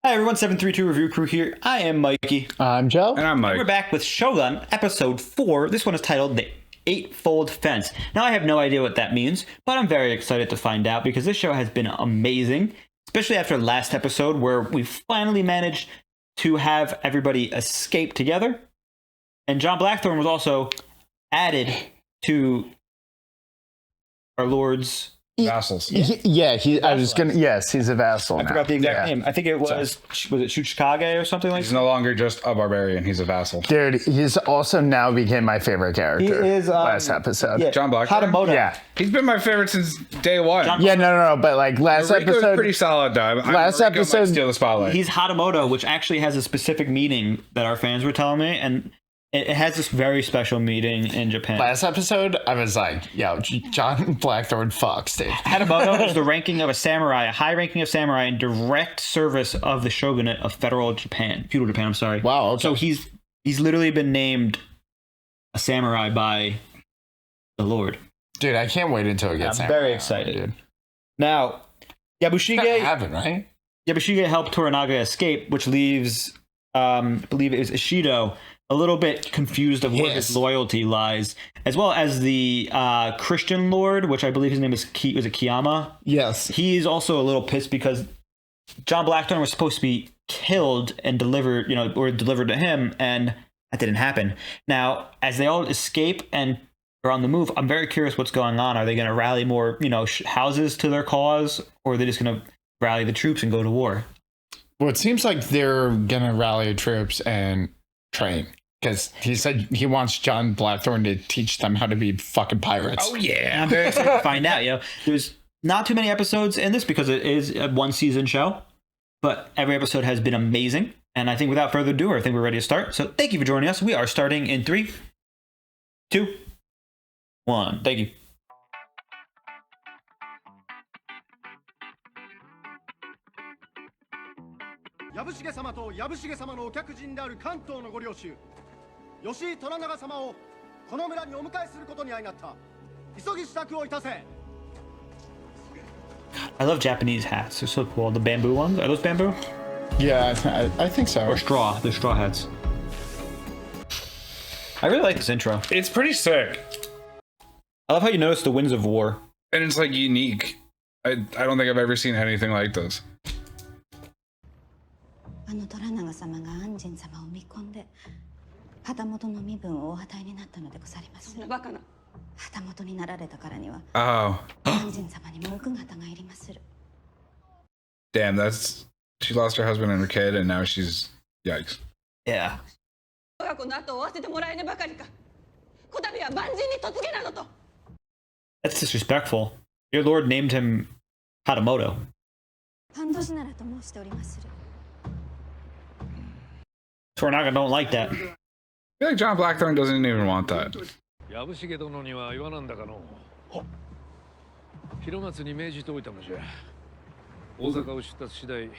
Hi everyone, 732 Review Crew here. I am Mikey. I'm Joe. And I'm Mike. We're back with Shogun, episode 4. This one is titled The Eightfold Fence. Now I have no idea what that means, but I'm very excited to find out because this show has been amazing, especially after last episode where we finally managed to have everybody escape together. And John Blackthorne was also added to our Lord's Vassals. Yes, he's a vassal. I forgot the exact name. I think it was it Shuchikage or something like He's that? no longer just a barbarian, he's a vassal. Dude, he's also now became my favorite character. He is, last episode. Yeah, John Blackthorne? Hatamoto. Yeah. He's been my favorite since day one. No, but like last Mariko's episode, pretty solid though. Last Mariko episode- might steal the spotlight. He's Hatamoto, which actually has a specific meaning that our fans were telling me, and it has this very special meaning in Japan. last episode, I was like, yo, John Blackthorne fucks, dude. Hatamoto is the ranking of a samurai, a high ranking of samurai in direct service of the shogunate of feudal Japan. I'm sorry. Wow, okay. So he's literally been named a samurai by the Lord. Dude, I can't wait until it gets I'm there. very excited. Dude. Now, Yabushige Happen, right? Yabushige helped Toranaga escape, which leaves, I believe it was Ishido, a little bit confused of where his loyalty lies, as well as the Christian Lord, which I believe his name is was it Kiyama? Yes. He's also a little pissed because John Blackthorne was supposed to be killed and delivered, or delivered to him, and that didn't happen. Now, as they all escape and are on the move, I'm very curious what's going on. Are they going to rally more, houses to their cause, or are they just going to rally the troops and go to war? Well, it seems like they're gonna rally troops and train. Because he said he wants John Blackthorne to teach them how to be fucking pirates. Oh yeah. I'm very excited to find out. There's not too many episodes in this because it is a one-season show, but every episode has been amazing. And I think without further ado, I think we're ready to start. So thank you for joining us. We are starting in 3, 2, 1. Thank you. Yabushige様とYabushige様のお客人である関東のご領主吉井虎長様をこの村にお迎えすることに相なった。急ぎ支度をいたせ。 I love Japanese hats. They're so cool. The bamboo ones. Are those bamboo? Yeah, I think so. Or straw. They're straw hats. I really like this intro. It's pretty sick. I love how you notice the winds of war. And it's like unique. I don't think I've ever seen anything like this. 虎長様が安仁様を見込んで旗本の身分をお与えになったのでござります。そんなバカな。旗本になられたからには Oh. 安仁様にも奥方がいりまする。 Damn, she lost her husband and her kid and now she's yikes. Yeah. 我が子の後を追わせてもらえねばかりか。こたびは万人に嫁げなどと。 That's disrespectful. Your lord named him Hatamoto. 半年ならと申しておりまする。 Toranaga don't like that. I feel like John Blackthorne doesn't even want that. 藪重殿には言わなんだかの広松に命じておいたのじゃ。大阪を出立次第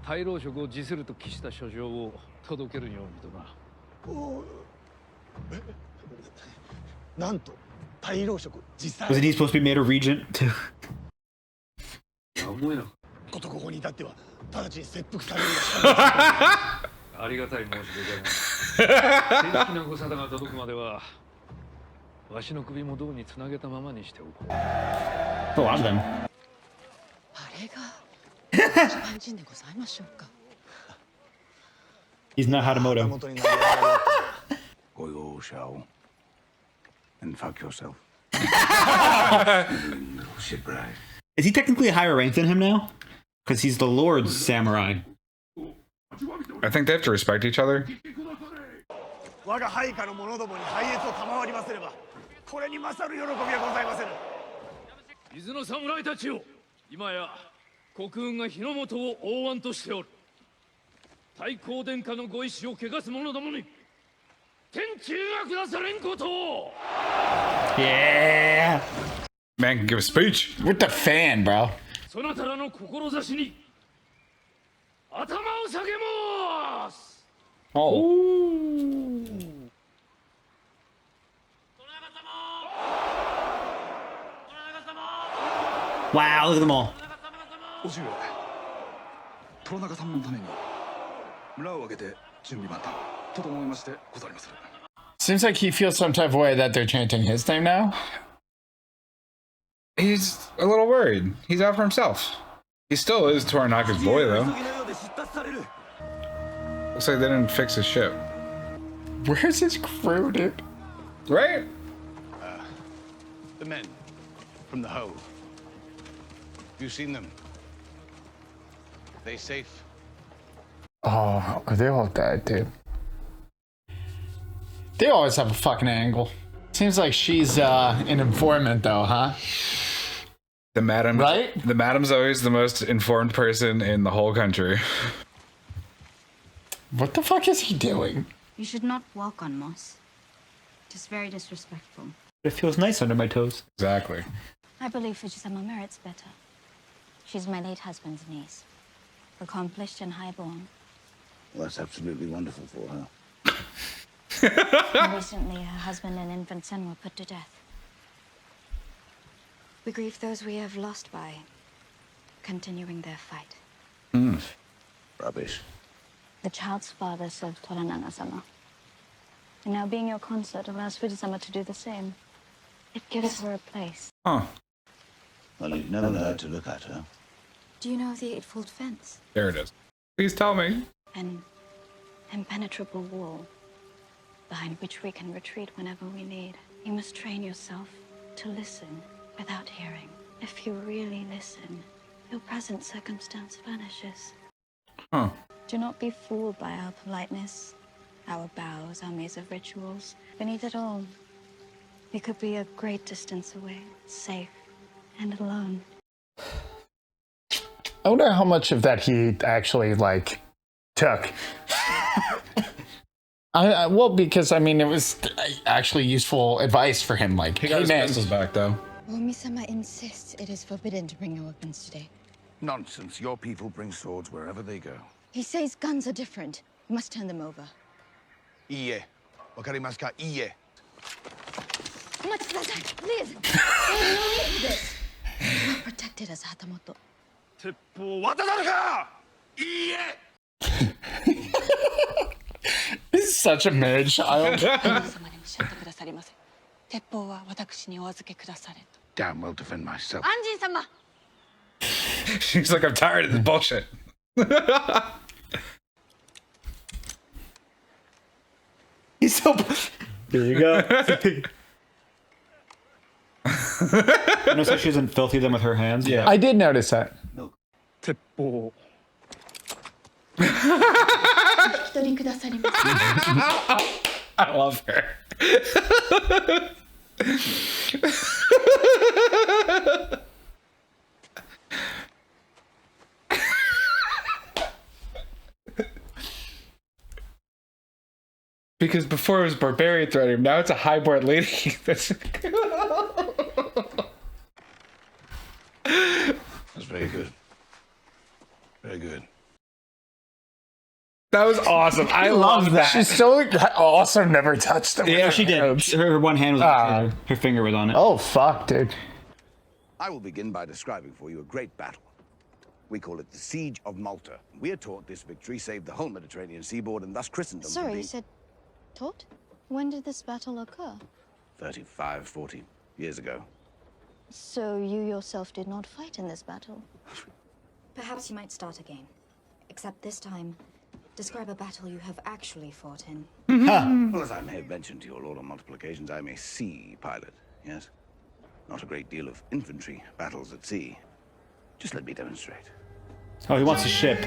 大老職を辞すると期した書状を届けるようにとな。なんと大老職実際 Wasn't he supposed to be made a regent too? ことここに至っては直ちに切腹されるがしかありがたい申し出じゃが、正式なご沙汰が届くまではわしの首も胴につなげたままにしておこう。A lot of them. あれが一万人でございましょうか。 He's not Hatamoto. 元になりやがる Go your shall and fuck yourself. Shipwright. Is he technically a higher rank than him now? Because he's the Lord's samurai. I think they have to respect each other. 我が配下の者どもに拝謁を賜りますればこれに勝る喜びはございませぬ。伊豆の侍たちよ、今や国運が日の本を覆わんとしておる。太閤殿下のご意志を汚す者どもに天誅が下されんことを。 Yeah. Man can give a speech. With the fan, bro. そなたらの志に頭を下げます。 Oh. Wow, look at them all. おじゅ虎中様のために村を挙げて準備万端と思いましてござりまする。 Seems like he feels some type of way that they're chanting his name now. He's a little worried. He's out for himself. He still is Toranaga's boy, though. Looks like they didn't fix his ship. Where's his crew, dude? Right? The men from the Hove. You seen them? They safe? Oh, are they all dead, dude? They always have a fucking angle. Seems like she's an informant, though, huh? The madam, right? The madam's always the most informed person in the whole country. What the fuck is he doing? You should not walk on moss. It is very disrespectful. It feels nice under my toes. Exactly. I believe Fuji-sama merits better. She's my late husband's niece. Accomplished and highborn. Well, that's absolutely wonderful for her. And recently, her husband and infant son were put to death. We grieve those we have lost by continuing their fight. Rubbish. The child's father served Toranaga-sama. And now being your consort allows Fuji-sama to do the same. It gives her a place. Huh. Well, you've never learned to look at her. Do you know of the Eightfold fence? There it is. Please tell me. An impenetrable wall behind which we can retreat whenever we need. You must train yourself to listen without hearing. If you really listen, your present circumstance vanishes. Huh. Do not be fooled by our politeness, our bows, our maze of rituals. Beneath it all, we could be a great distance away, safe and alone. I wonder how much of that he actually, like, took. Well, because, I mean, it was actually useful advice for him. Like, He got hey, his man. pistols back, though. Omi-sama insists it is forbidden to bring your weapons today. Nonsense. Your people bring swords wherever they go. He says guns are different. You must turn them over. Iie. Wakarimasu ka? Iie. Please! There's no need for this. You are protected as Hatamoto. 鉄砲を渡さぬか! Iie! This is such a married child. Damn well defend myself. Anjin-sama! She's like, I'm tired of this bullshit. He's so. There you go. Notice how she doesn't filthy them with her hands. Yeah. I did notice that. 鉄砲. I love her. Because before it was barbarian threatening, now it's a highborn lady. That's very good. Very good. That was awesome. I love that. She still also never touched him. Yeah, she did. Her one hand was her finger was on it. Oh, fuck, dude. I will begin by describing for you a great battle. We call it the Siege of Malta. We are taught this victory saved the whole Mediterranean seaboard and thus Christendom. Sorry, you said taught? When did this battle occur? 35, 40 years ago. So you yourself did not fight in this battle? Perhaps you might start again. Except this time, describe a battle you have actually fought in. Well, as I may have mentioned to your lord on multiple occasions, I am a sea pilot, yes? Not a great deal of infantry battles at sea. Just let me demonstrate. Oh, he wants a ship.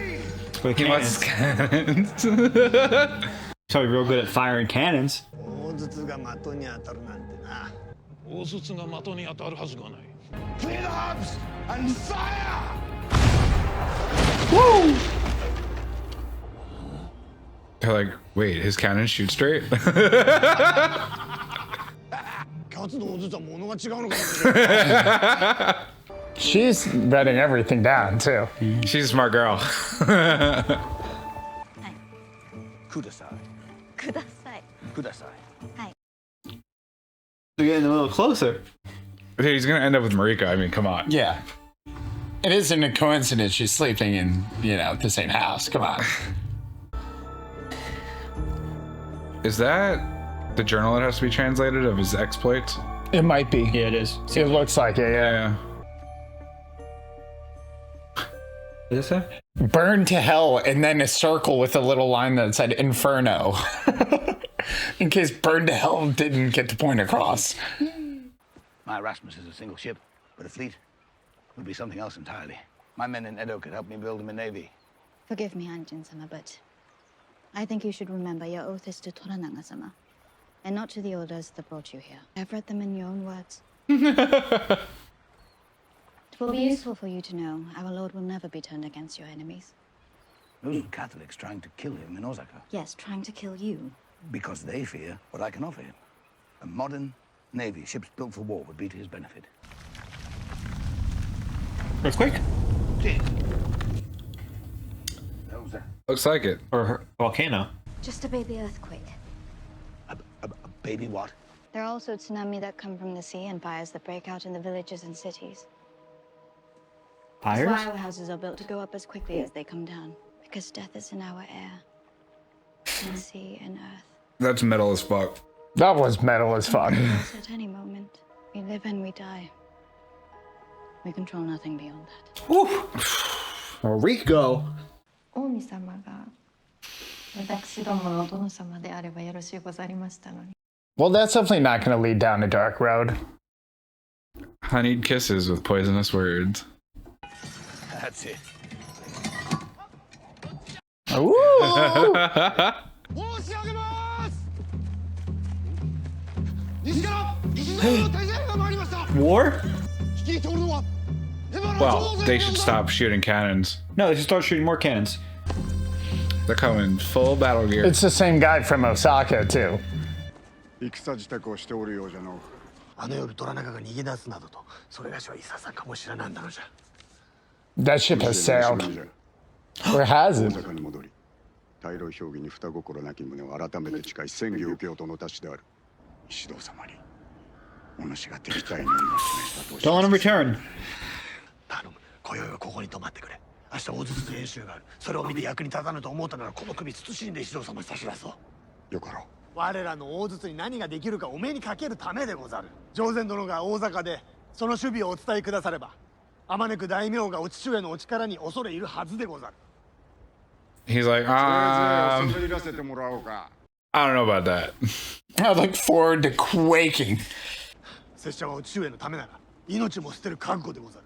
With He wants cannons. cannons. He's probably real good at firing cannons. 大筒が的に当たるなんてな。大筒が的に当たるはずがない。 Clear the hubs and fire! Woo! They're like, wait, his cannons shoot straight? 勝つの大筒は物が違うのかもしれない。 She's writing everything down, too. She's a smart girl. Kudasai. Kudasai. Kudasai. They're getting a little closer. Dude, he's gonna end up with Mariko. I mean, come on. Yeah. It isn't a coincidence she's sleeping in, the same house. Come on. Is that the journal that has to be translated of his exploits? It might be. Yeah, it is. It looks like it, yeah. What does it say? Burn to hell, and then a circle with a little line that said Inferno. In case burn to hell didn't get the point across. My Erasmus is a single ship, but a fleet would be something else entirely. My men in Edo could help me build him a navy. Forgive me, Anjin-sama, but I think you should remember your oath is to Toranaga-sama, and not to the orders that brought you here. I've read them in your own words. It will be useful for you to know our Lord will never be turned against your enemies. Those were Catholics trying to kill him in Osaka. Yes, trying to kill you. Because they fear what I can offer him. A modern navy, ships built for war, would be to his benefit. Earthquake? Looks like it. Or volcano? Just a baby earthquake. A baby what? There are also tsunami that come from the sea and fires that break out in the villages and cities. Fires? That's why our houses are built to go up as quickly as they come down. Because death is in our air. In sea and earth. That's metal as fuck. That was metal as fuck. At any moment, we live and we die. We control nothing beyond that. Woo! Rico! 王子様が私どものお殿様であればよろしゅうござりましたのに。 Well, that's definitely not going to lead down a dark road. Honeyed kisses with poisonous words. That's it. Ooh! War? Well, they should stop shooting cannons. No, they should start shooting more cannons. They're coming full battle gear. It's the same guy from Osaka, too. 戦支度をしておるようじゃの。あの夜虎中が逃げ出すなどと、それがしはいささかも知らなんだのじゃ。That ship has sailed. Or has 大 it? 阪に戻り、大老評議に二心なき旨を改めて誓い宣言を受けようとのたしである。石堂様に、お主が敵対任を示したと。 Don't let him return. 頼む、今宵はここに泊まってくれ。明日大筒演習がある。それを見て役に立たぬと思ったなら、この首慎んで石堂様に差し出そう。よかろう。我らの大筒に何ができるかお目にかけるためでござる。常禅殿が大坂でその守備をお伝えくだされば、あまねく大名がお父上のお力に恐れいるはずでござる。 He's like, I don't know about that. I look forward to quaking. 拙者はお父上のためなら命も捨てる覚悟でござる。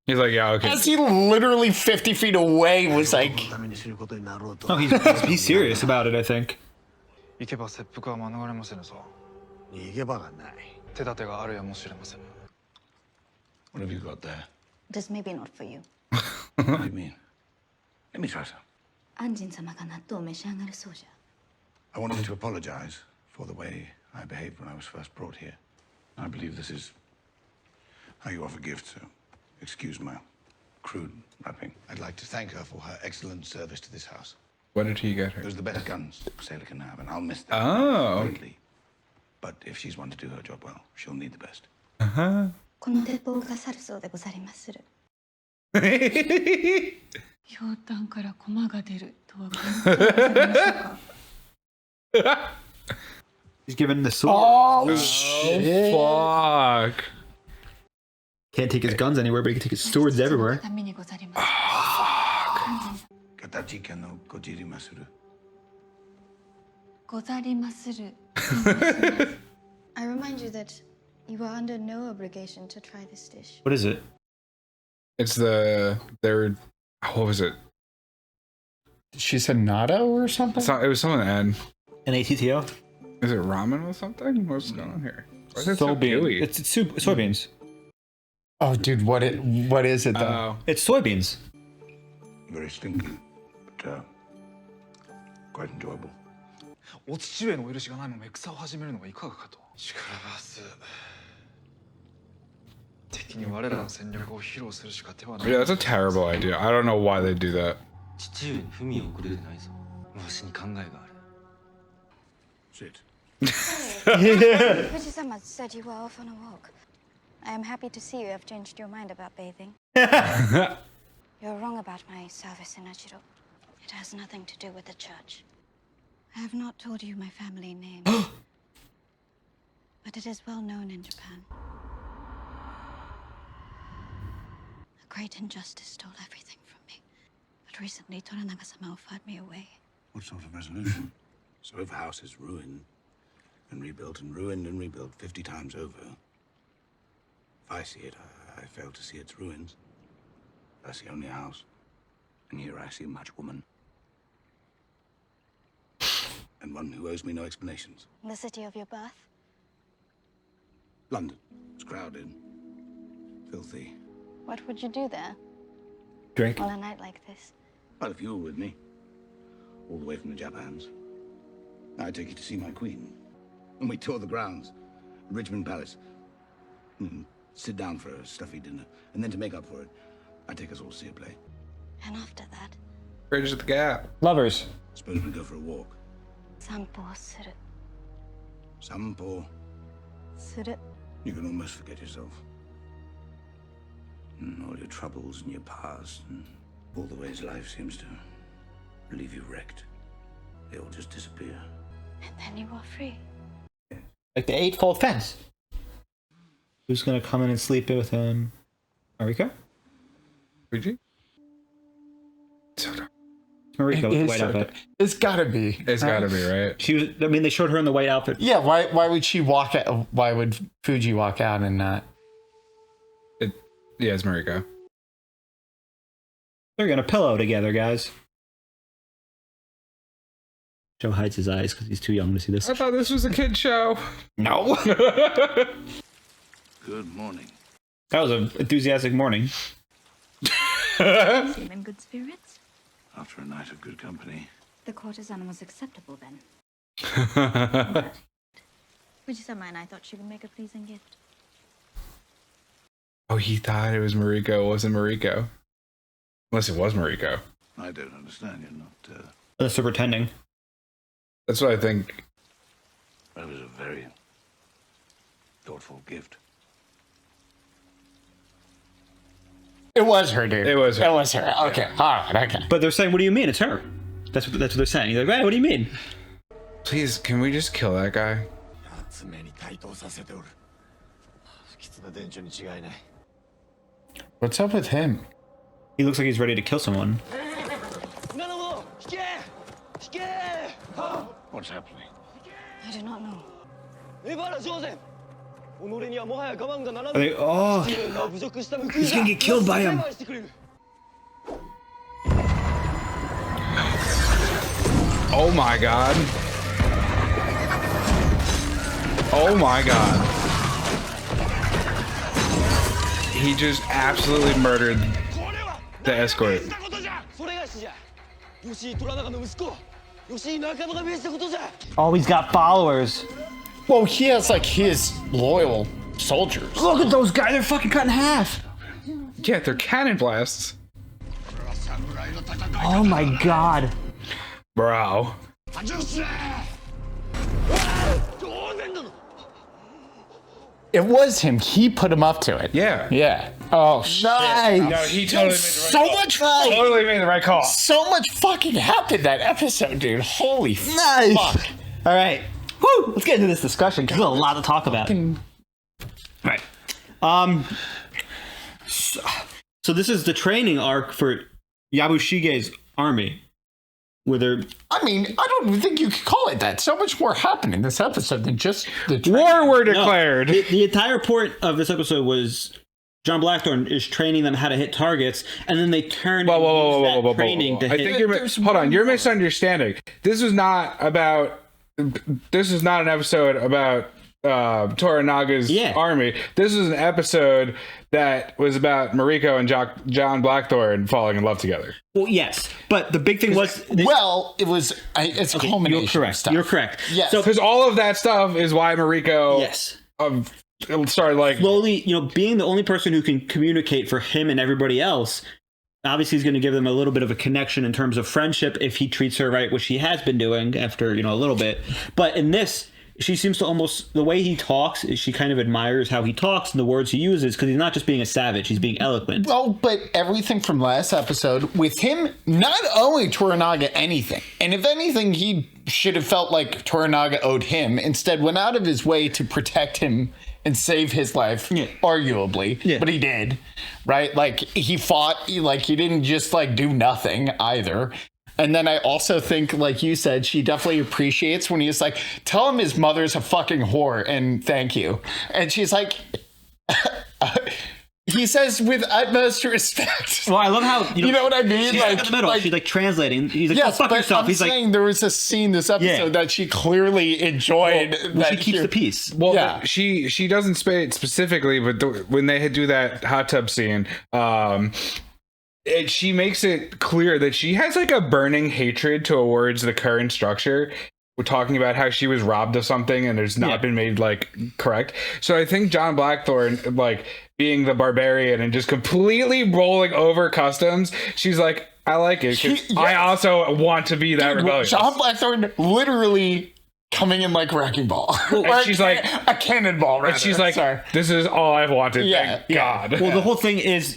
He's like, yeah, okay. As he literally 50 feet away was like... No, he's serious about it, I think. 行けば切腹は免れませぬぞ。逃げ場がない。手立てがあるやもしれません。 What have you got there? This may be not for you. What do you mean? Let me try some. 安仁様が納豆を召し上がるそうじゃ。 I wanted to apologize for the way I behaved when I was first brought here. I believe this is how you offer gifts, so excuse my crude wrapping. I'd like to thank her for her excellent service to this house. What did he get her? Those are the best guns a sailor can have, and I'll miss them greatly. But if she's one to do her job well, she'll need the best. この鉄砲が去るそうでござりまする。ひょうたんから駒が出るとはご存知でしょうか。 He's given the sword. Oh, shit. Fuck. Can't take his guns anywhere, but he can take his swords everywhere. ためにござります。 Katachika no kojirimasuru. ござりまする。 I remind you that you are under no obligation to try this dish. What is it? It's their, what was it? She said natto or something? It was something to end. An ATTO? Is it ramen or something? What's going on here? Why is it so Soybean. gooey? It's soybeans. Oh, dude, what is it, though? It's soybeans. Very stinky, but quite enjoyable. お父上のお許しがないまま戦を始めるのはいかがかと。しからばす。敵に我らの戦略を披露するしか手はない。 Yeah, that's a terrible idea. I don't know why they do that. 父上に文を送れてないぞ。わしに考えがある。 Sit. Fuji-sama said you were off on a walk. I am happy to see you have changed your mind about bathing. You're wrong about my service in Ajiro. It has nothing to do with the church. I have not told you my family name. But it is well known in Japan. A great injustice stole everything from me. But recently, Toranaga-sama offered me away. What sort of resolution? So if a house is ruined and rebuilt and ruined and rebuilt 50 times over, if I see it, I fail to see its ruins. I see only a house. And here I see a much woman. And one who owes me no explanations. The city of your birth? London. It's crowded. Filthy. What would you do there? Drink. On a night like this? Well, if you were with me, all the way from the Japans, I'd take you to see my queen. And we'd tour the grounds, Richmond Palace. And sit down for a stuffy dinner. And then to make up for it, I'd take us all to see a play. And after that? Bridge at the Gap. Lovers. Suppose we go for a walk. Sampo suru. Sampo. Suru. You can almost forget yourself. And all your troubles and your past and all the ways life seems to leave you wrecked. They all just disappear. And then you are free. Like the Eightfold Fence. Who's gonna come in and sleep with him? Mariko? Fuji? Mariko with the white outfit. It's gotta be. It's gotta be, right? She was. I mean, they showed her in the white outfit. Yeah. Why would she walk out? Why would Fuji walk out and not? Yeah, it's Mariko. They're gonna pillow together, guys. Joe hides his eyes because he's too young to see this. I thought this was a kid show. No. Good morning. That was an enthusiastic morning. Seem in good spirits? After a night of good company. The courtesan was acceptable then. Fuji-sama and I thought she would make a pleasing gift. Oh, he thought it was Mariko. It wasn't Mariko. Unless it was Mariko. I don't understand. You're not. Unless they're pretending. That's what I think. That was a very thoughtful gift. It was her, dude. It was her. It was her. Okay. All right. Okay. But they're saying, "What do you mean? It's her." That's what they're saying. You're like, "Right? What do you mean?" Please, can we just kill that guy? What's up with him? He looks like he's ready to kill someone. What's happening? I do not know. Are they, oh, he's gonna get killed by him. Oh my god. Oh my god. He just absolutely murdered the escort. Oh, he's got followers. Well, he has like his loyal soldiers. Look at those guys. They're fucking cut in half. Yeah, they're cannon blasts. Oh my god. Bro. It was him. He put him up to it. Yeah. Yeah. Oh, shit. Nice. No, he totally made the right So call. much Totally made the right call. So much fucking happened that episode, dude. Holy Nice. fuck. All right. Woo. Let's get into this discussion because there's a lot to talk about. All right. So this is the training arc for Yabushige's army. Where they're... I mean, I don't think you could call it that. So much more happened in this episode than just the war were declared. No, the entire point of this episode was John Blackthorne is training them how to hit targets, and then they turn that training to I hit... think hold on, you're misunderstanding. This is not an episode about Toranaga's army. This is an episode that was about Mariko and John Blackthorne falling in love together. Well, yes, but the big thing was... it was... It's a culmination You're correct. of stuff. You're correct. Yes. So, because all of that stuff is why Mariko... Yes. Started like... Slowly, being the only person who can communicate for him and everybody else, obviously he's going to give them a little bit of a connection in terms of friendship if he treats her right, which he has been doing after, a little bit. But in this... she seems to almost, the way he talks, she kind of admires how he talks and the words he uses, because he's not just being a savage, he's being eloquent. Well, but everything from last episode, with him not owing Toranaga anything, and if anything, he should have felt like Toranaga owed him, instead went out of his way to protect him and save his life, arguably, but he did, right? Like, he fought, he didn't just, do nothing either. And then I also think, like you said, she definitely appreciates when he's like, tell him his mother's a fucking whore and thank you. And she's like, he says with utmost respect. Well, I love how, you know what I mean? She's in the middle. She's translating. He's like, yes, fuck yourself. He's saying there was a scene this episode that she clearly enjoyed. Well, she keeps the peace. Well, she doesn't say it specifically, but when they do that hot tub scene, she makes it clear that she has a burning hatred towards the current structure. We're talking about how she was robbed of something and it's not been made correct. So I think John Blackthorne, being the barbarian and just completely rolling over customs, she's like, I like it because I also want to be that rebellious. John Blackthorne literally coming in like wrecking ball. And she's like a cannonball, rather. And she's like, this is all I've wanted. Thank God. Well, the whole thing is,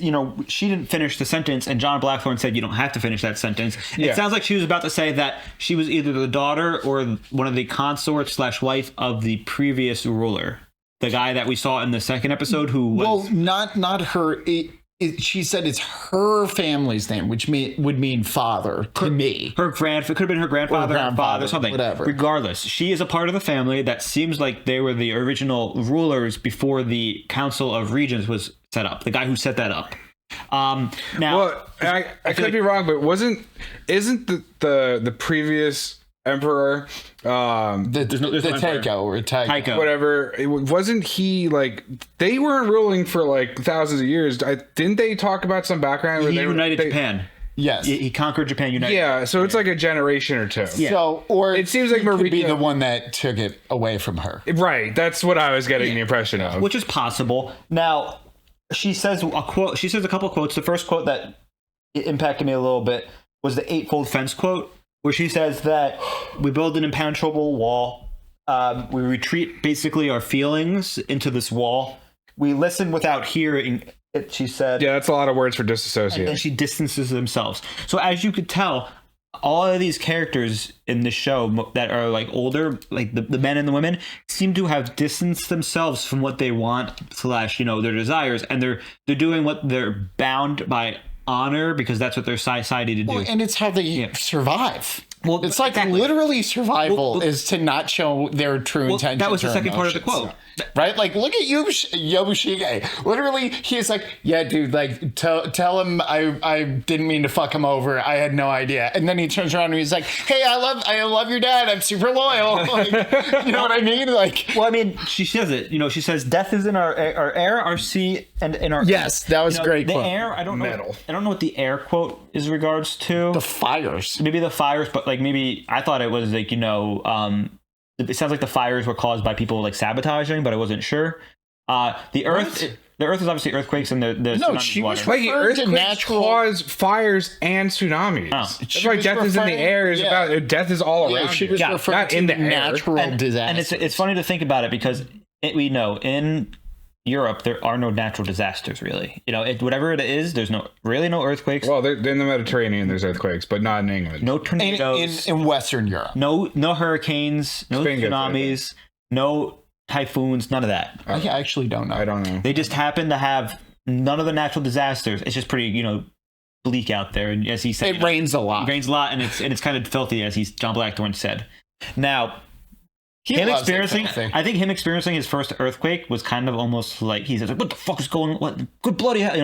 she didn't finish the sentence, and John Blackthorne said you don't have to finish that sentence. It sounds like she was about to say that she was either the daughter or one of the consorts / wife of the previous ruler, the guy that we saw in the second episode who was... Well, not her. She said it's her family's name, which would mean father to me. Her could have been her grandfather, father, something. Whatever. Regardless, she is a part of the family that seems like they were the original rulers before the Council of Regents was set up. The guy who set that up. Now, well, I could be wrong, but isn't the previous emperor Taiko, whatever, wasn't he they weren't ruling for thousands of years? Didn't they talk about some background where he united Japan? Yes, he conquered Japan. United. Yeah, so it's a generation or two. Yeah. So, or it seems like Mariko could be the one that took it away from her. Right, that's what I was getting the impression of. Which is possible. Now, she says a quote. She says a couple quotes. The first quote that impacted me a little bit was the Eightfold Fence quote, where she says that we build an impenetrable wall. We retreat basically our feelings into this wall. We listen without hearing it, she said. Yeah, that's a lot of words for disassociate. And then she distances themselves. So as you could tell, all of these characters in the show that are older, the men and the women, seem to have distanced themselves from what they want / their desires. And they're doing what they're bound by honor, because that's what their society to do. Well, and it's how they survive. Well, it's literally survival is to not show their true intentions. That was the second part of the quote. Right? Look at Yobushige. Literally, he's like, yeah, dude, tell him I didn't mean to fuck him over. I had no idea. And then he turns around and he's like, hey, I love your dad. I'm super loyal. You know what I mean? Well, I mean, she says it. She says death is in our air, our sea, and in our... Yes, that was a great the quote. The air, I don't know what the air quote is regards to. The fires. Maybe the fires, but maybe I thought it was it sounds like the fires were caused by people sabotaging, but I wasn't sure. The earth is obviously earthquakes and the she was earthquakes cause fires and tsunamis. That's why death is in the air is about death is all around. She was referring not in the natural air. disasters. And it's funny to think about it because we know in Europe there are no natural disasters really. Whatever it is, there's no earthquakes. Well, in the Mediterranean there's earthquakes, but not in England. No tornadoes in Western Europe. No hurricanes, no tsunamis, no typhoons, none of that. I actually don't know. I don't know. They just happen to have none of the natural disasters. It's just pretty, bleak out there. And as he said, it rains a lot. It rains a lot, and it's kind of filthy, as John Blackthorne said. Now, I think him experiencing his first earthquake was kind of almost like he says, "What the fuck is going? What good bloody hell?"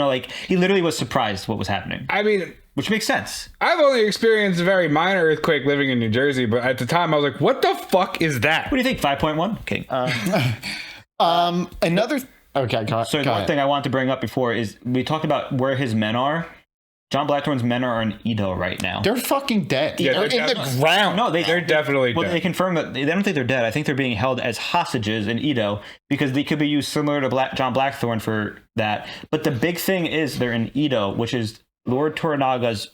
He literally was surprised what was happening. I mean, which makes sense. I've only experienced a very minor earthquake living in New Jersey, but at the time I was like, "What the fuck is that?" What do you think? 5.1. Okay. Another. Okay. So one thing I wanted to bring up before is we talked about where his men are. John Blackthorne's men are in Edo right now. They're fucking dead. Yeah, they're in the ground. No, they're definitely dead. They confirm that they don't think they're dead. I think they're being held as hostages in Edo because they could be used similar to John Blackthorne for that. But the big thing is they're in Edo, which is Lord Toranaga's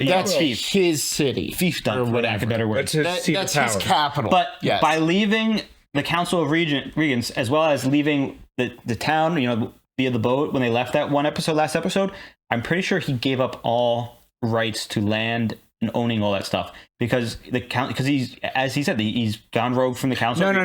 That's his city. Fiefdom, or whatever, better word. That's That's his capital. But yes. by leaving the Council of Regents, as well as leaving the town, via the boat when they left that last episode, I'm pretty sure he gave up all rights to land and owning all that stuff because he's, as he said, he's gone rogue from the council. No.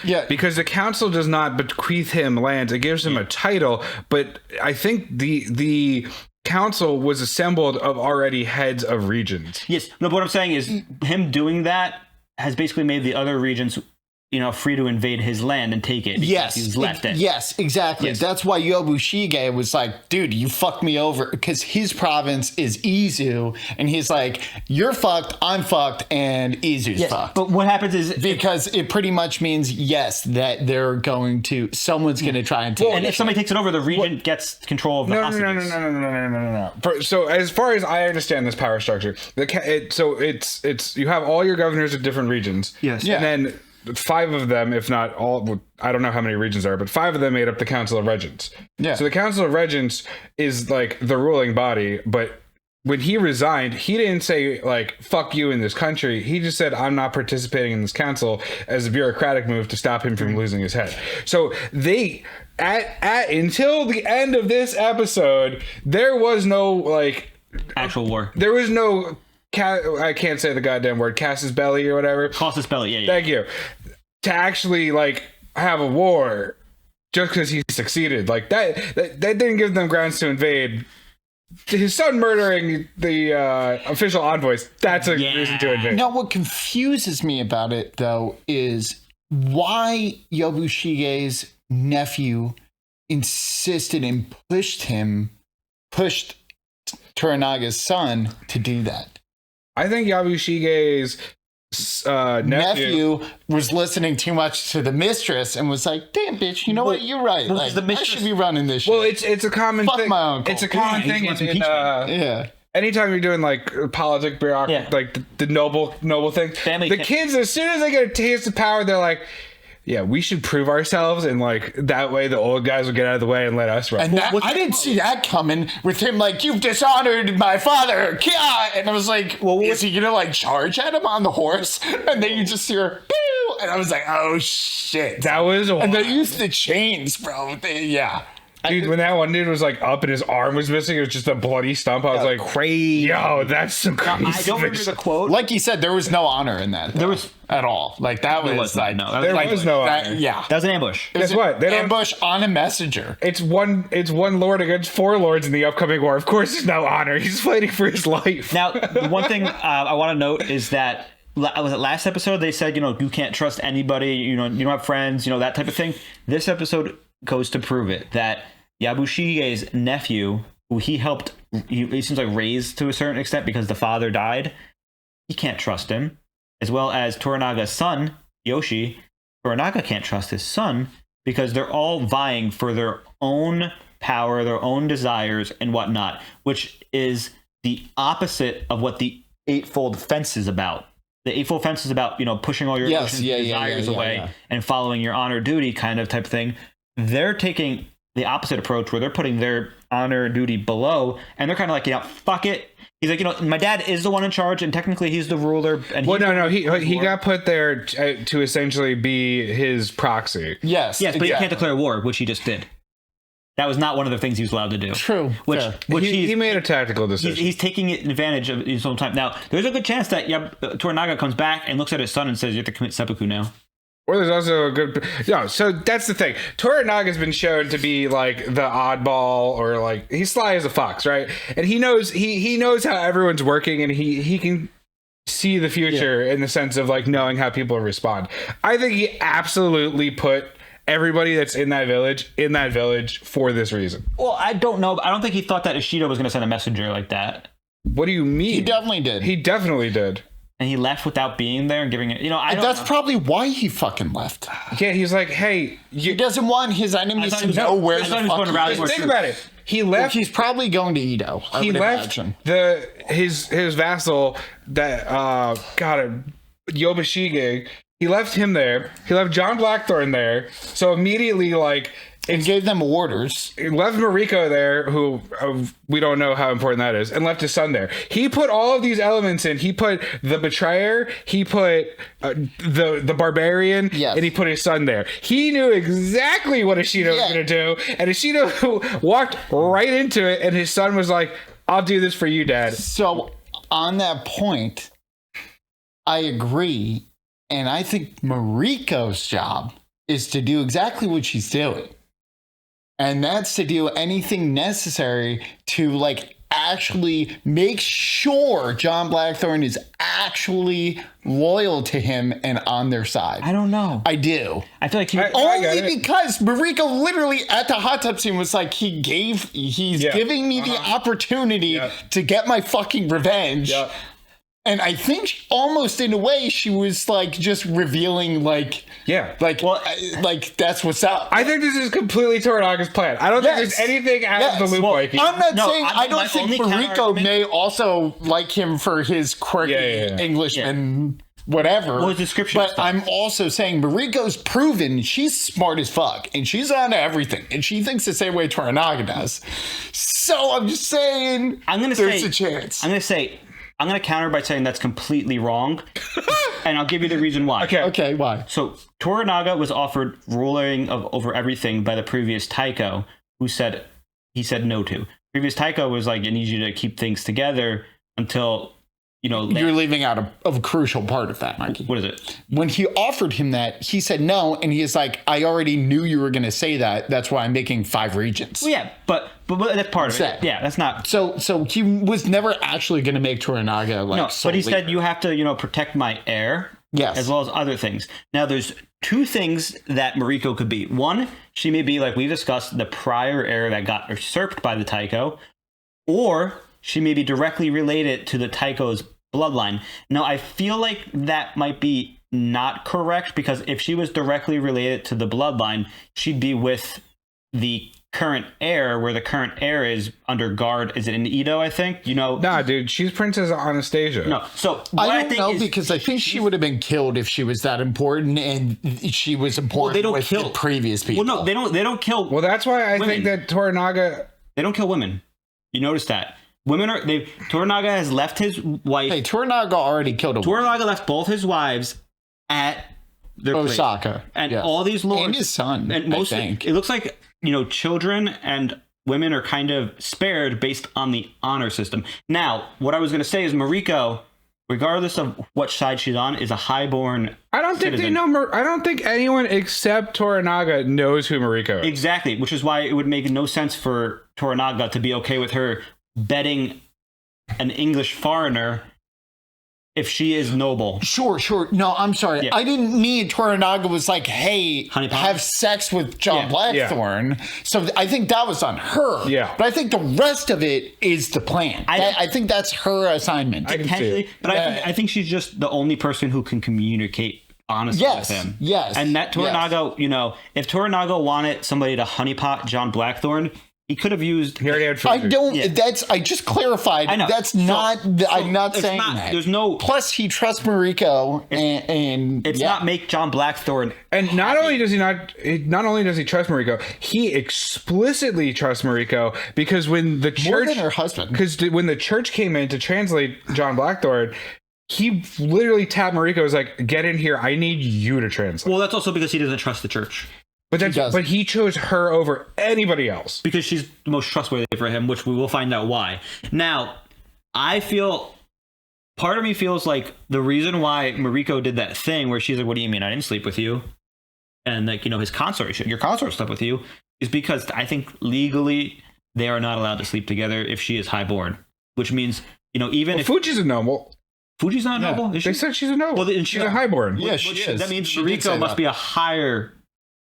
Yeah, because the council does not bequeath him lands; it gives him a title. But I think the council was assembled of already heads of regions. Yes, no. But what I'm saying is, him doing that has basically made the other regions, free to invade his land and take it. Yes, he's left it. Yes, exactly. Yes. That's why Yobushige was like, dude, you fucked me over, because his province is Izu, and he's like, you're fucked, I'm fucked, and Izu's fucked. But what happens is because it pretty much means that someone's going to try and take it. And if somebody takes it over, the regent gets control of the hostages. No. So as far as I understand this power structure, it's you have all your governors of different regions. Yes. And then 5 of them, if not all, I don't know how many regions there are, but 5 of them made up the Council of Regents. Yeah. So the Council of Regents is like the ruling body, but when he resigned, he didn't say like, fuck you in this country. He just said, I'm not participating in this council, as a bureaucratic move to stop him from losing his head. So they, until the end of this episode, there was no like actual war. There was no, I can't say the goddamn word, casus belli or whatever. Casus belli, yeah. Thank you. To actually like have a war just because he succeeded, like that didn't give them grounds to invade. His son murdering the official envoys, that's a reason to invade. Now, what confuses me about it, though, is why Yobushige's nephew insisted and pushed Toranaga's son to do that. I think Yabushige's nephew was listening too much to the mistress and was like, damn, bitch, you know what? You're right. Like, I should be running this shit. Well, it's a common thing. My uncle. It's a common thing in anytime you're doing like politic bureaucracy, like the noble thing. The kids, as soon as they get a taste of power, they're like, yeah, we should prove ourselves, and like that way the old guys will get out of the way and let us run. And I didn't see that coming with him like, you've dishonored my father, Kia! And I was like, well, is he gonna like charge at him on the horse? And then you just hear, pew! And I was like, oh shit. That was and they used the chains, bro. Dude, when that one dude was like up and his arm was missing, it was just a bloody stump. I was like, crazy. Yo, that's some crazy. I don't remember the quote. Like you said, there was no honor in that. There was at all. Like that was like no. There was no honor. Yeah, that was an ambush. Guess what? They ambush on a messenger. It's one lord against 4 lords in the upcoming war. Of course, there's no honor. He's fighting for his life. Now, the one thing I want to note is that was it last episode they said you can't trust anybody. You don't have friends. That type of thing. This episode goes to prove it that Yabushige's nephew, who he helped, he seems like raised to a certain extent because the father died. He can't trust him, as well as Toranaga's son, Yoshi. Toranaga can't trust his son because they're all vying for their own power, their own desires, and whatnot, which is the opposite of what the Eightfold Fence is about. The Eightfold Fence is about, pushing all your desires away and following your honor duty kind of type of thing. They're taking the opposite approach where they're putting their honor duty below, and they're kind of like, fuck it. He's like, my dad is the one in charge, and technically he's the ruler. And he got put there to essentially be his proxy. Yes, but he can't declare war, which he just did. That was not one of the things he was allowed to do. True. Which he made a tactical decision. He's taking advantage of his own time. Now, there's a good chance that Toranaga comes back and looks at his son and says, you have to commit seppuku now. Or there's also a good... No, so that's the thing. Toranaga's been shown to be like the oddball, or like he's sly as a fox, right? And he knows he knows how everyone's working, and he can see the future in the sense of like knowing how people respond. I think he absolutely put everybody that's in that village for this reason. Well, I don't know. I don't think he thought that Ishido was going to send a messenger like that. What do you mean? He definitely did. He definitely did. And he left without being there and giving it. That's probably why he fucking left. Yeah, he's like, hey, he doesn't want his enemies to know where the fuck he is. Think about it. He left. Well, he's probably going to Edo. He left his vassal that Yobushige. He left him there. He left John Blackthorne there. So immediately, like, and gave them orders. Left Mariko there, who we don't know how important that is, and left his son there. He put all of these elements in. He put the betrayer, he put the barbarian, and he put his son there. He knew exactly what Ishida was going to do, and Ishida walked right into it, and his son was like, I'll do this for you, Dad. So on that point, I agree, and I think Mariko's job is to do exactly what she's doing. And that's to do anything necessary to like actually make sure John Blackthorne is actually loyal to him and on their side. I don't know. I do. I feel like only because Mariko literally at the hot tub scene was like, he's giving me the opportunity to get my fucking revenge. And I think almost in a way she was like just revealing like that's what's up. I think this is completely Toranaga's plan. I don't think there's anything out of the loop like I'm not saying I don't think Mariko may also like him for his quirky Englishman whatever. Well, his description but I'm also saying Mariko's proven she's smart as fuck and she's on everything and she thinks the same way Toranaga does. So I'm just saying there's a chance. I'm going to counter by saying that's completely wrong, and I'll give you the reason why. Okay, why? So Toranaga was offered ruling over everything by the previous Taiko, who said no to. Previous Taiko was like, I need you to keep things together until, You're leaving out a crucial part of that, Mikey. What is it? When he offered him that, he said no, and he is like, I already knew you were going to say that. That's why I'm making 5 regions. Well, yeah, but that's part of it. Yeah, that's not. So he was never actually going to make Toranaga like. No, but he said you have to, protect my heir. Yes. As well as other things. Now, there's 2 things that Mariko could be. One, she may be, like we discussed, the prior heir that got usurped by the Taiko, or she may be directly related to the Taiko's bloodline. Now, I feel like that might be not correct, because if she was directly related to the bloodline, she'd be with the current heir, where the current heir is under guard. Is it in Edo, I think? Nah, dude, she's Princess Anastasia. No, so I don't know, because I think she would have been killed if she was that important, and she was important with the previous people. Well, no, they don't kill. Well, that's why I think that Toranaga. They don't kill women. You notice that. Toranaga has left his wife. Hey, Toranaga already killed a woman. Toranaga left both his wives at their Osaka. And all these lords. And his son, and most, I think. It looks like, children and women are kind of spared based on the honor system. Now, what I was going to say is Mariko, regardless of what side she's on, is a highborn I don't think citizen. They know. I don't think anyone except Toranaga knows who Mariko is. Exactly, which is why it would make no sense for Toranaga to be okay with her betting an English foreigner if she is noble. Sure. No, I'm sorry. Yeah. I didn't mean Toranaga was like, hey, have sex with John Blackthorne. Yeah. So I think that was on her. Yeah. But I think the rest of it is the plan. I think that's her assignment. But I think she's just the only person who can communicate honestly with him. Yes. And that Toranaga, if Toranaga wanted somebody to honeypot John Blackthorne, he could have used. He already had. I just clarified. I know. That's not. I'm not saying that. There's no. Plus, he trusts Mariko, and it's not make John Blackthorne. And not only does he trust Mariko, he explicitly trusts Mariko, because when the church, more than her husband, because when the church came in to translate John Blackthorne, he literally tapped Mariko. Was like, "Get in here. I need you to translate." Well, that's also because he doesn't trust the church. But he chose her over anybody else. Because she's the most trustworthy for him, which we will find out why. Now, part of me feels like the reason why Mariko did that thing where she's like, what do you mean I didn't sleep with you? And like, his consort, your consort slept with you, is because I think legally they are not allowed to sleep together if she is highborn. Which means, even if Fuji's a noble. Fuji's not a noble? They said she's a noble. Well, she's a highborn. Yeah, she is. That means Mariko must be a higher.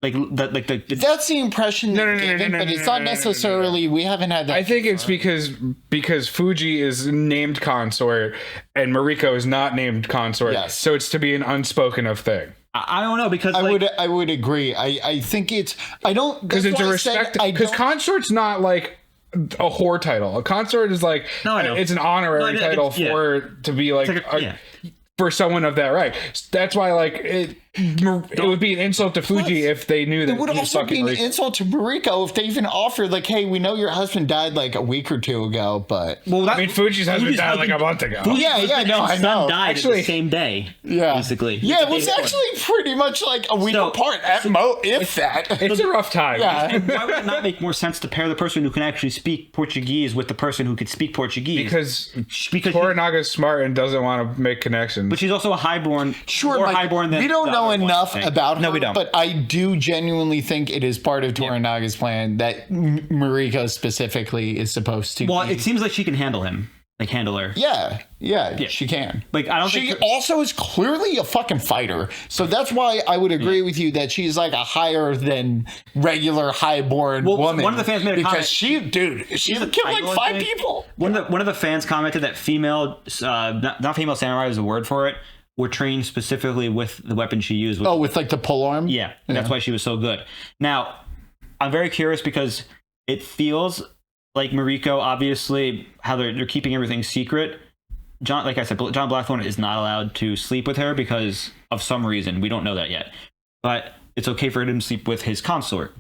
That's the impression but it's not necessarily. We haven't had that. I think it's because Fuji is named consort and Mariko is not named consort. Yes. So it's to be an unspoken of thing. I don't know, because I would agree. I think it's because it's a respect, because consort's not like a whore title. A consort is like it's an honorary title to be like for someone of that rank. That's why it would be an insult to Fuji if they knew that It would he was also fucking be an Mariko. insult to Mariko if they even offered, like, hey, we know your husband died like a week or two ago, but Well, I mean, Fuji's husband died like a month ago. I know. Died Actually- the same day. Yeah. Basically. Yeah, it was actually pretty much like a week apart at if that. It's a rough time. Yeah. Why would it not make more sense to pair the person who can actually speak Portuguese with the person who could speak Portuguese? Because Toranaga's smart and doesn't want to make connections. But she's also a highborn. Sure, more like, highborn than we don't the know other one, enough I think. about her, No, we don't. but I do genuinely think it is part of Toranaga's plan that Mariko specifically is supposed to Well, be. it seems like she can handle him. Like, handle her. Yeah, she can. Like, I don't She think... also is clearly a fucking fighter. So that's why I would agree with you that she's like a higher than regular highborn woman. One of the fans made a comment. Because she killed like 5 people. One of the fans commented that female, not female samurai is the word for it, were trained specifically with the weapon she used. With like the polearm? Yeah, and that's why she was so good. Now, I'm very curious because it feels like Mariko, obviously, how they're keeping everything secret. John, like I said, John Blackthorne is not allowed to sleep with her because of some reason. We don't know that yet. But it's okay for him to sleep with his consort.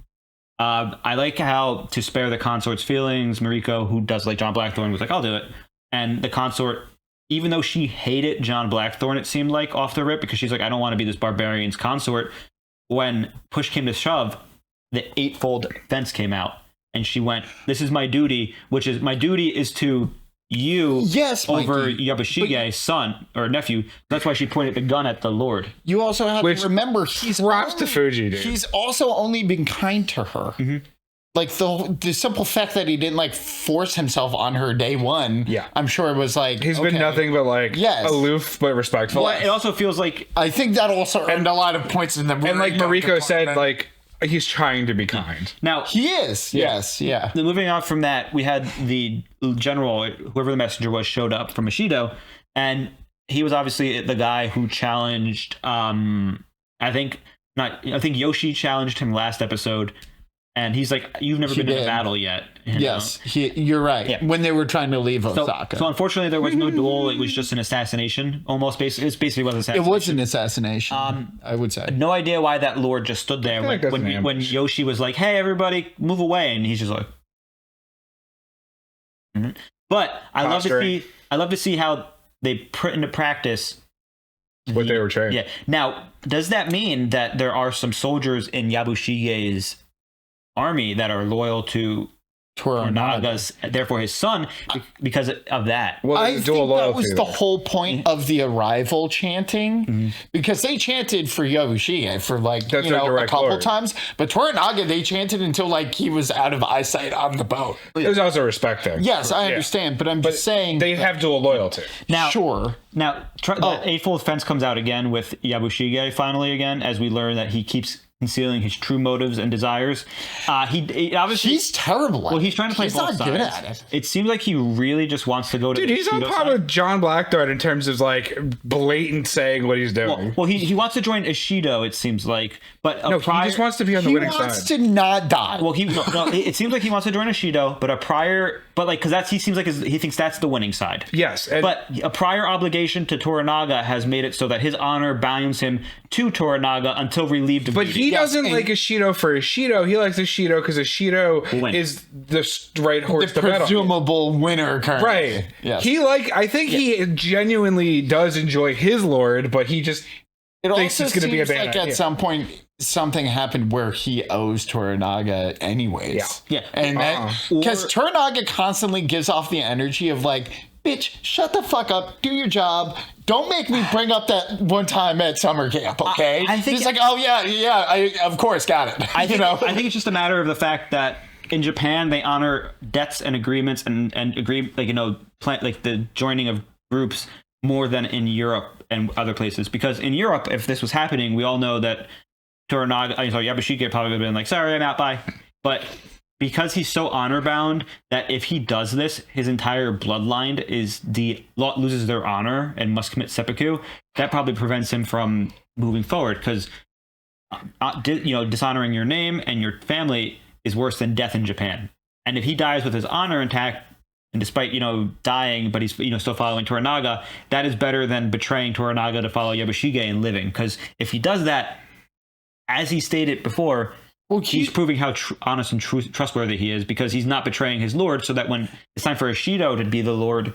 I like how, to spare the consort's feelings, Mariko, who does like John Blackthorne, was like, I'll do it. And the consort, even though she hated John Blackthorne, it seemed like, off the rip, because she's like, I don't want to be this barbarian's consort. When push came to shove, the Eightfold fence came out. And she went, this is my duty, which is, my duty is to you over Yabushige's son or nephew. That's why she pointed the gun at the Lord. You also have to remember, he's props to Fuji, dude. He's also only been kind to her. Mm-hmm. Like the simple fact that he didn't like force himself on her day one. Yeah, I'm sure it was like he's been nothing but like aloof but respectful. Well, it also feels like, I think that also earned a lot of points in the and like Mariko said, like, he's trying to be kind. Now he is. Yes. Yeah. Then moving on from that, we had the general, whoever the messenger was, showed up from Ishido, and he was obviously the guy who challenged. I think Yoshi challenged him last episode, and he's like, "You've never been in a battle yet." Yes, you're right. Yeah. When they were trying to leave Osaka. So unfortunately, there was no duel. It was just an assassination. Almost basically, it basically was an assassination. It was an assassination. I would say. No idea why that Lord just stood there when Yoshi was like, "Hey, everybody, move away," and he's just like. Mm-hmm. But I love to see how they put into practice what they were trained. Yeah. Now, does that mean that there are some soldiers in Yabushige's army that are loyal to Toranaga's, therefore his son, because of that? Well, I think that was the whole point of the arrival chanting, because they chanted for Yabushige for like a couple times, but Toranaga they chanted until like he was out of eyesight on the boat. There's also respect there. Yes, I understand, but I'm just saying they have dual loyalty. Now, sure. Now, the Eightfold fence comes out again with Yabushige finally again, as we learn that he keeps concealing his true motives and desires. He obviously he's terrible. Well, he's trying to play both sides. Good at it. It seems like he really just wants to go to. Dude, he's on par with John Blackthorne in terms of like blatant saying what he's doing. Well, he wants to join Ishido. It seems like, but no, he just wants to be on the winning side. He wants to not die. Well, it seems like he wants to join Ishido, but because he seems like he thinks that's the winning side. Yes, but a prior obligation to Toranaga has made it so that his honor binds him to Toranaga until relieved of But duty. he doesn't like Ishido for Ishido. He likes Ishido because Ishido is the right horse to bet on. Presumable winner currently. Right. Yes. I think he genuinely does enjoy his lord, but he just thinks it's going to be a bad idea. At some point something happened where he owes Toranaga anyways. Yeah. And because Toranaga constantly gives off the energy of like, bitch, shut the fuck up, do your job. Don't make me bring up that one time at summer camp, okay? I think it's like, oh yeah, I of course got it. I think it's just a matter of the fact that in Japan they honor debts and agreements and agree like the joining of groups more than in Europe and other places. Because in Europe, if this was happening, we all know that Yabushige probably would have been like, sorry, I'm out, bye. But because he's so honor bound that if he does this, his entire bloodline loses their honor and must commit seppuku. That probably prevents him from moving forward, because dishonoring your name and your family is worse than death in Japan. And if he dies with his honor intact, and despite, dying, but he's, still following Toranaga, that is better than betraying Toranaga to follow Yabushige and living. Because if he does that, as he stated before, he's proving how honest and trustworthy he is, because he's not betraying his lord, so that when it's time for Ishido to be the lord,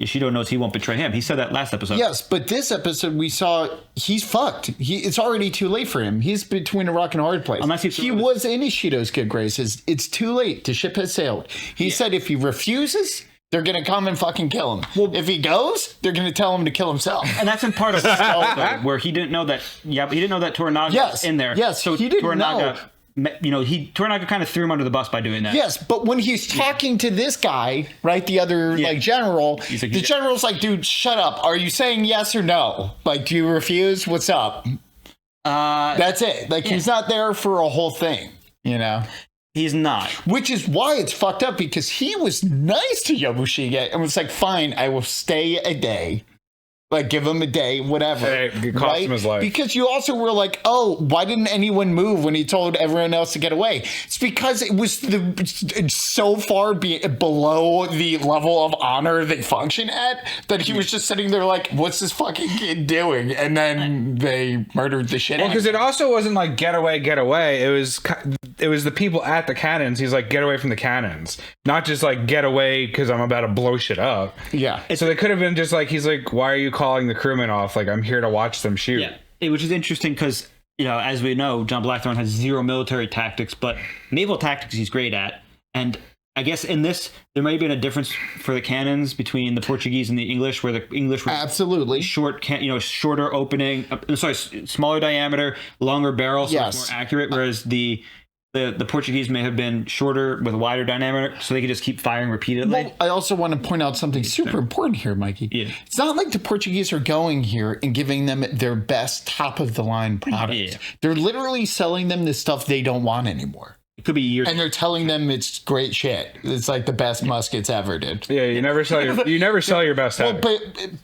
Ishido knows he won't betray him. He said that last episode. Yes, but this episode we saw he's fucked. It's already too late for him. He's between a rock and a hard place. He was in Ishido's good graces. It's too late. The ship has sailed. He said if he refuses, they're going to come and fucking kill him. Well, if he goes, they're going to tell him to kill himself. And that's in part of the though, where he didn't know that. Yeah, he didn't know that Toranaga was in there. Yes, so he didn't Toranaga, know. Toranaga kind of threw him under the bus by doing that. Yes, but when he's talking to this guy, right, the other general, the general's like, dude, shut up. Are you saying yes or no? Like, do you refuse? What's up? That's it. Like, he's not there for a whole thing, He's not. Which is why it's fucked up, because he was nice to Yabushige and was like, fine, I will stay a day. Like, give him a day, whatever. It cost him his life. Because you also were like, oh, why didn't anyone move when he told everyone else to get away? It's because it was so far below the level of honor they function at that he was just sitting there like, what's this fucking kid doing? And then they murdered the shit out of him. Because it also wasn't like, get away. It was the people at the cannons. He's like, get away from the cannons. Not just like, get away because I'm about to blow shit up. Yeah. So they could have been just like, he's like, why are you calling the crewmen off? Like, I'm here to watch them shoot. Yeah, which is interesting because, as we know, John Blackthorne has zero military tactics, but naval tactics he's great at. And I guess in this, there may have been a difference for the cannons between the Portuguese and the English, where the English were absolutely shorter opening, smaller diameter, longer barrel, so it's more accurate, whereas the Portuguese may have been shorter with a wider diameter, so they could just keep firing repeatedly. Well, I also want to point out something super important here, Mikey. Yeah. It's not like the Portuguese are going here and giving them their best top-of-the-line products. Yeah. They're literally selling them the stuff they don't want anymore. It could be years. And they're telling them it's great shit. It's like the best muskets ever, dude. Yeah, you never sell your best ever.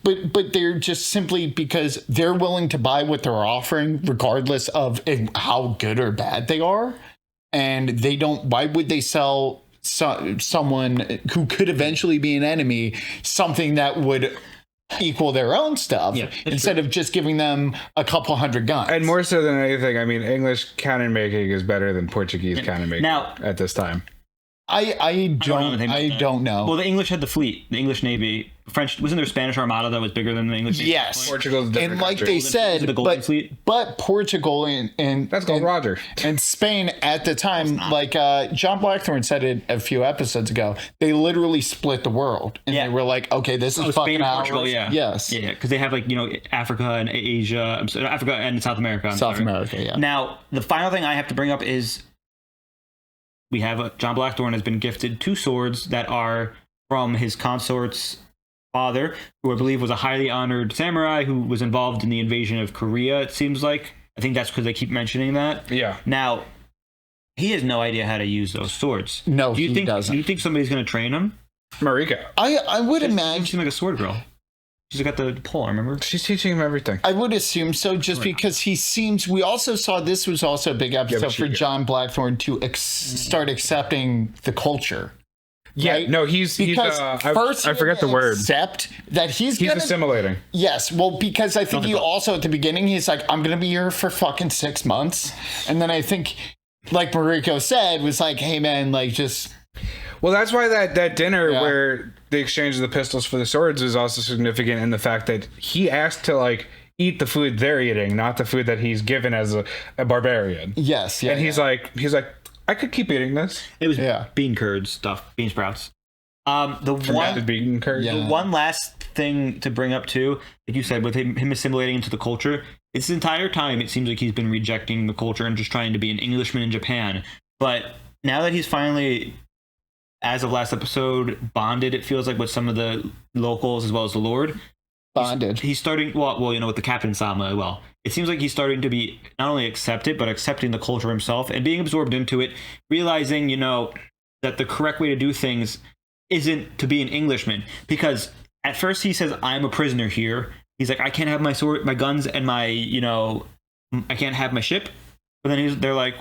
But they're just simply because they're willing to buy what they're offering, regardless of how good or bad they are. And they don't, why would they sell someone who could eventually be an enemy something that would equal their own stuff instead of just giving them a couple hundred guns? And more so than anything, I mean, English cannon making is better than Portuguese cannon making now, at this time. I don't know. Well, the English had the fleet, the English Navy. French, wasn't there a Spanish Armada that was bigger than the English Navy? Yes. Portugal's and like they said, but Portugal and that's called Roger. And Spain at the time, like John Blackthorne said it a few episodes ago, they literally split the world. And they were like, okay, this is fucking ours. Portugal, Yes. Yeah, because they have Africa and Asia, Africa and South America. South America, yeah. Now, the final thing I have to bring up is we have John Blackthorne has been gifted 2 swords that are from his consort's father, who I believe was a highly honored samurai who was involved in the invasion of Korea, it seems like. I think that's because they keep mentioning that. Yeah. Now, he has no idea how to use those swords. No, he doesn't. Do you think somebody's going to train him? Mariko. I would imagine. She seems like a sword girl. She's got the pole, remember? She's teaching him everything. I would assume so, just because he seems... We also saw this was also a big episode for John Blackthorne to start accepting the culture. Yeah, right? no, he's first I forget the word. Accept that he's assimilating. Yes, well, because I think he also at the beginning he's like, I'm gonna be here for fucking 6 months, and then I think, like Mariko said, was like, hey man, like just. Well, that's why that dinner where the exchange of the pistols for the swords is also significant in the fact that he asked to like eat the food they're eating, not the food that he's given as a barbarian. Yes, yeah. And he's like, I could keep eating this. It was bean curds stuff, bean sprouts. The one last thing to bring up too, like you said, with him assimilating into the culture, this entire time it seems like he's been rejecting the culture and just trying to be an Englishman in Japan. But now that he's finally, as of last episode, bonded, it feels like, with some of the locals as well as the Lord. Bonded. He's starting, with the Captain Sama, it seems like he's starting to be not only accepted, but accepting the culture himself and being absorbed into it, realizing, that the correct way to do things isn't to be an Englishman. Because at first he says, I'm a prisoner here. He's like, I can't have my sword, my guns, and my, I can't have my ship. But then they're like,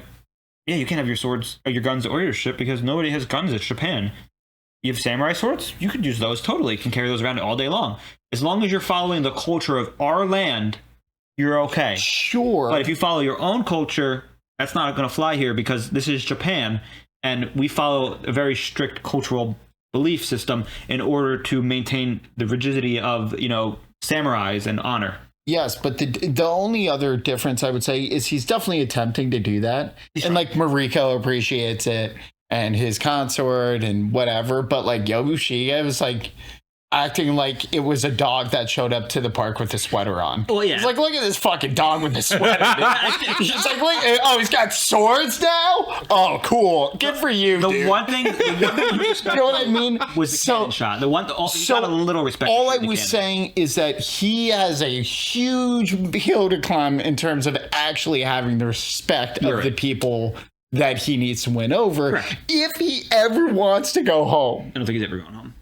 yeah, you can't have your swords, or your guns, or your ship, because nobody has guns. It's Japan. You have samurai swords, you could use those totally. You can carry those around all day long. As long as you're following the culture of our land, you're okay. Sure. But if you follow your own culture, that's not going to fly here because this is Japan and we follow a very strict cultural belief system in order to maintain the rigidity of, samurais and honor. Yes, but the only other difference I would say is he's definitely attempting to do that. And like Mariko appreciates it and his consort and whatever, but like Yobushiga was like acting like it was a dog that showed up to the park with a sweater on. Well, yeah. He's like, look at this fucking dog with the sweater. He's like, look, oh, he's got swords now? Oh, cool. Good for you, The dude. one thing you know what I mean? was the cannon shot. You got a little respect. All I for the was cannon. saying is that he has a huge hill to climb in terms of actually having the respect of the people that he needs to win over. Correct. If he ever wants to go home. I don't think he's ever going home.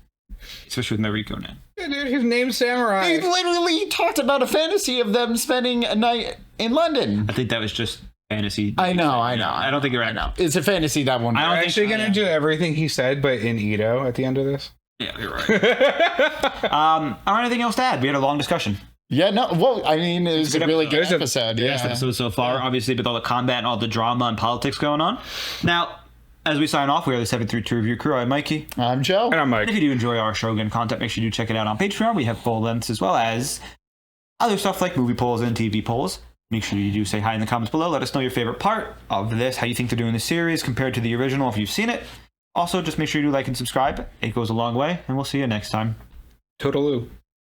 Especially with Mariko now. Yeah, dude, his name's Samurai. He literally talked about a fantasy of them spending a night in London. I think that was just fantasy. I know. I don't think you're right. I know. It's a fantasy that one. I'm actually going to do everything he said, but in Edo at the end of this. Yeah, you're right. Anything else to add? We had a long discussion. Yeah, no. Well, I mean, it was a really good episode. Best episode so far, obviously, with all the combat and all the drama and politics going on. Now, as we sign off, we are the 732 Review Crew. I'm Mikey. I'm Joe. And I'm Mike. If you do enjoy our Shogun content, make sure you do check it out on Patreon. We have full lengths as well as other stuff like movie polls and TV polls. Make sure you do say hi in the comments below. Let us know your favorite part of this, how you think they're doing the series compared to the original if you've seen it. Also, just make sure you do like and subscribe. It goes a long way, and we'll see you next time. Toodaloo.